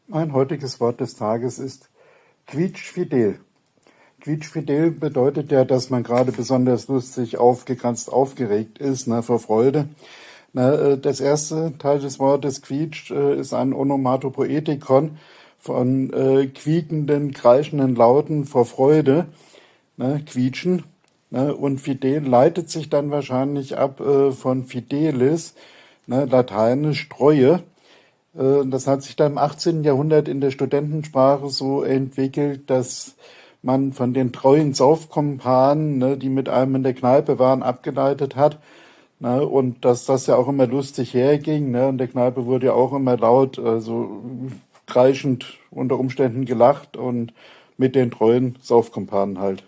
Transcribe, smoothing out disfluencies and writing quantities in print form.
Mein heutiges Wort des Tages ist quietschfidel. Quietschfidel bedeutet ja, dass man gerade besonders lustig, aufgekratzt, aufgeregt ist, vor Freude. Das erste Teil des Wortes quietsch ist ein Onomatopoetikon von quiekenden, kreischenden Lauten vor Freude, quietschen. Und fidel leitet sich dann wahrscheinlich ab von fidelis, lateinisch Treue. Das hat sich dann im 18. Jahrhundert in der Studentensprache so entwickelt, dass man von den treuen Saufkumpanen, die mit einem in der Kneipe waren, abgeleitet hat. Und dass das ja auch immer lustig herging. In der Kneipe wurde ja auch immer laut, also kreischend unter Umständen gelacht und mit den treuen Saufkumpanen halt.